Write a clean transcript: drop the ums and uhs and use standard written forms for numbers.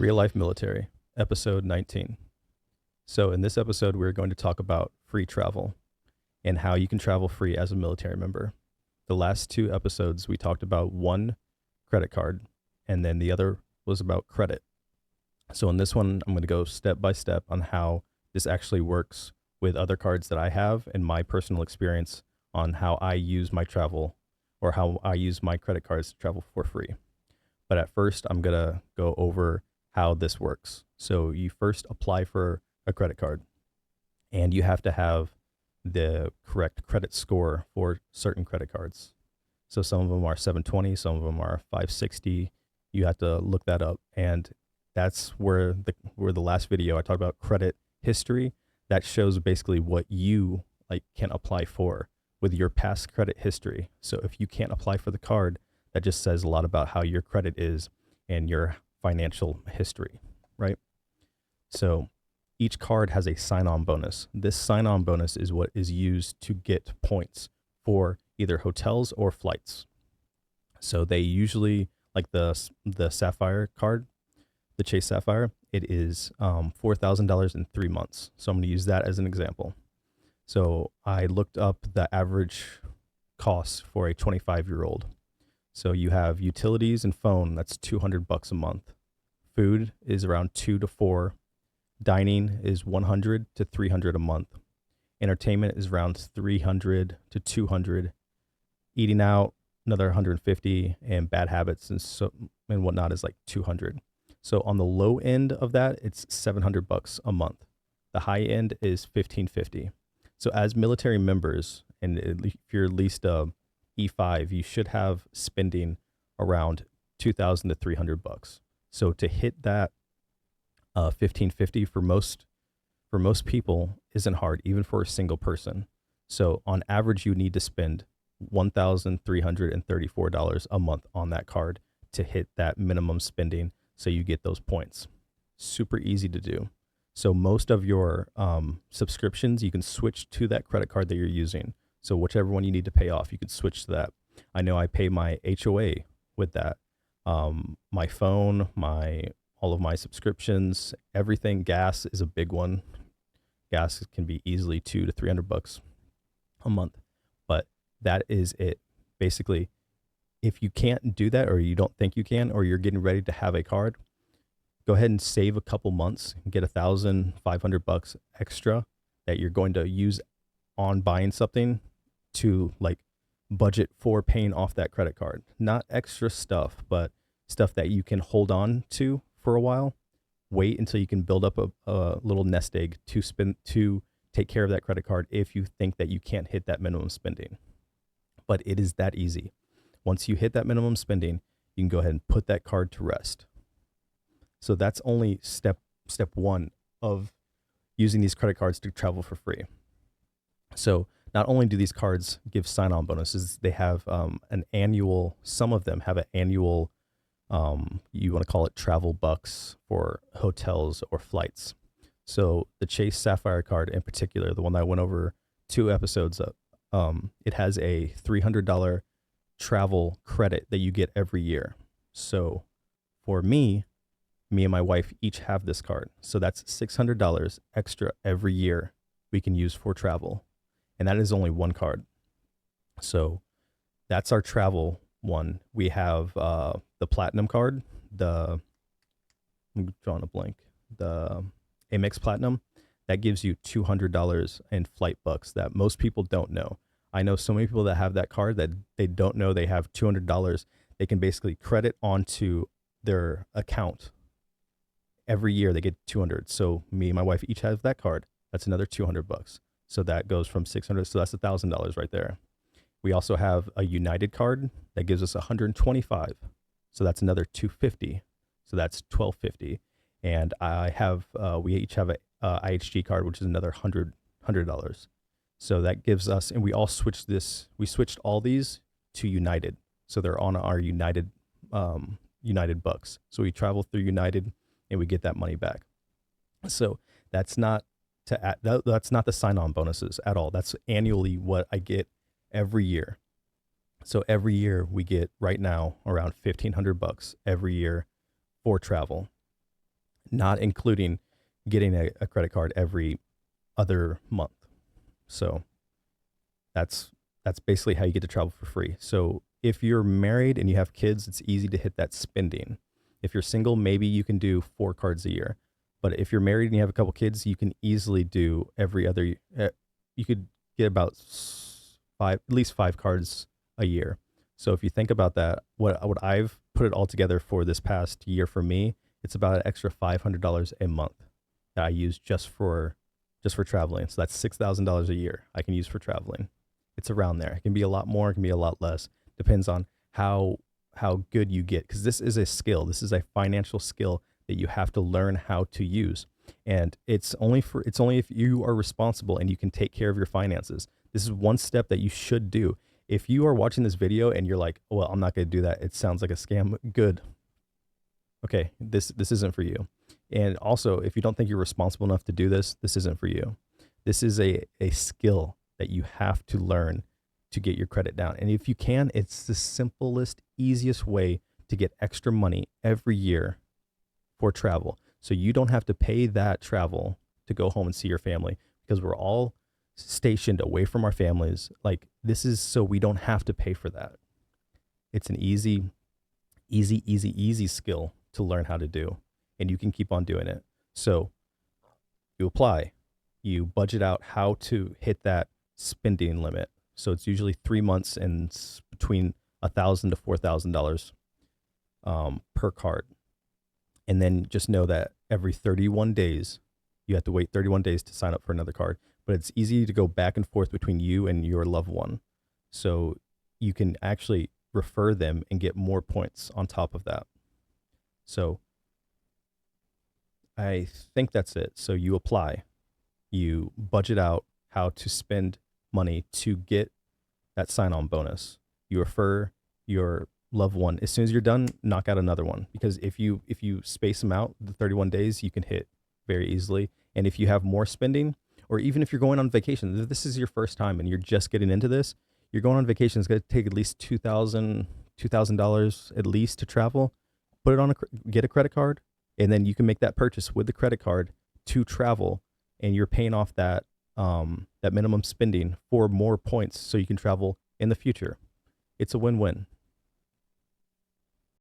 Real Life Military, episode 19. So, in this episode, we're going to talk about free travel and how you can travel free as a military member. The last two episodes, we talked about one credit card, and then the other was about credit. So, in this one, I'm going to go step by step on how this actually works with other cards that I have and my personal experience on how I use my travel or how I use my credit cards to travel for free. But at first, I'm going to go over how this works. So you first apply for a credit card and you have to have the correct credit score for certain credit cards. So some of them are 720, some of them are 560. You have to look that up. And that's where the last video I talked about credit history. That shows basically what you can apply for with your past credit history. So if you can't apply for the card, that just says a lot about how your credit is and your financial history, right? So each card has a sign-on bonus. This sign-on bonus is what is used to get points for either hotels or flights. So they usually, like the Sapphire card, the Chase Sapphire, it is $4,000 in 3 months. So I'm going to use that as an example. So I looked up the average cost for a 25-year-old. So you have utilities and phone, that's $200 a month. Food is around 2 to 4. Dining is 100 to 300 a month. Entertainment is around 300 to 200. Eating out another 150, and bad habits and whatnot is like 200. So on the low end of that, it's $700 a month. The high end is $1,550. So as military members, and if you're at least E5, you should have spending around $2,000 to $300. So to hit that $1,550 for most people isn't hard, even for a single person. So on average, you need to spend $1,334 a month on that card to hit that minimum spending, so you get those points. Super easy to do. So most of your subscriptions, you can switch to that credit card that you're using. So whichever one you need to pay off, you can switch to that. I know I pay my HOA with that. My phone, all of my subscriptions, everything. Gas is a big one. Gas can be easily $200 to $300 a month, but that is it. Basically, if you can't do that, or you don't think you can, or you're getting ready to have a card, go ahead and save a couple months and get $1,500 extra that you're going to use on buying something to budget for paying off that credit card. Not extra stuff, but stuff that you can hold on to for a while. Wait until you can build up a little nest egg to take care of that credit card if you think that you can't hit that minimum spending. But it is that easy. Once you hit that minimum spending, you can go ahead and put that card to rest. So that's only step one of using these credit cards to travel for free. So not only do these cards give sign-on bonuses, they have some of them have an annual, you want to call it travel bucks for hotels or flights. So the Chase Sapphire card in particular, the one that I went over 2 episodes of, it has a $300 travel credit that you get every year. So for me and my wife each have this card. So that's $600 extra every year we can use for travel. And that is only one card. So that's our travel one. We have the Platinum card, I'm drawing a blank, the Amex Platinum. That gives you $200 in flight bucks that most people don't know. I know so many people that have that card that they don't know they have $200. They can basically credit onto their account. Every year they get 200. So me and my wife each have that card. That's another $200. So that goes from 600. So that's $1,000 right there. We also have a United card that gives us 125. So that's another 250. So that's 1250. And we each have a IHG card, which is another $100. So that gives us, and we switched all these to United. So they're on our United bucks. So we travel through United and we get that money back. So that's not that's not the sign-on bonuses at all. That's annually what I get every year. So every year we get right now around $1,500 every year for travel. not including getting a credit card every other month. So that's basically how you get to travel for free. So if you're married and you have kids, it's easy to hit that spending. If you're single, maybe you can do 4 cards a year. But if you're married and you have a couple kids, you can easily do every other. You could get about at least 5 cards a year. So if you think about that, what I've put it all together for this past year for me, it's about an extra $500 a month that I use just for traveling. So that's $6,000 a year I can use for traveling. It's around there. It can be a lot more, it can be a lot less. Depends on how good you get, because this is a skill. This is a financial skill that you have to learn how to use. And it's only if you are responsible and you can take care of your finances. This is one step that you should do. If you are watching this video and you're like, well, I'm not going to do that, it sounds like a scam, good. Okay, this isn't for you. And also, if you don't think you're responsible enough to do this, this isn't for you. This is a skill that you have to learn to get your credit down. And if you can, it's the simplest, easiest way to get extra money every year for travel. So you don't have to pay that travel to go home and see your family, because we're all stationed away from our families. Like, this is so we don't have to pay for that. It's an easy skill to learn how to do, and you can keep on doing it. So you apply, you budget out how to hit that spending limit. So it's usually 3 months and between $1,000 to $4,000 per card. And then just know that every 31 days, you have to wait 31 days to sign up for another card. But it's easy to go back and forth between you and your loved one. So you can actually refer them and get more points on top of that. So I think that's it. So you apply, you budget out how to spend money to get that sign-on bonus. You refer your loved one. As soon as you're done, knock out another one, because if you space them out the 31 days, you can hit very easily. And if you have more spending, or even if you're going on vacation, if this is your first time and you're just getting into this, you're going on vacation, it's going to take at least $2,000 at least to travel. Put it on get a credit card, and then you can make that purchase with the credit card to travel, and you're paying off that that minimum spending for more points so you can travel in the future. It's a win-win.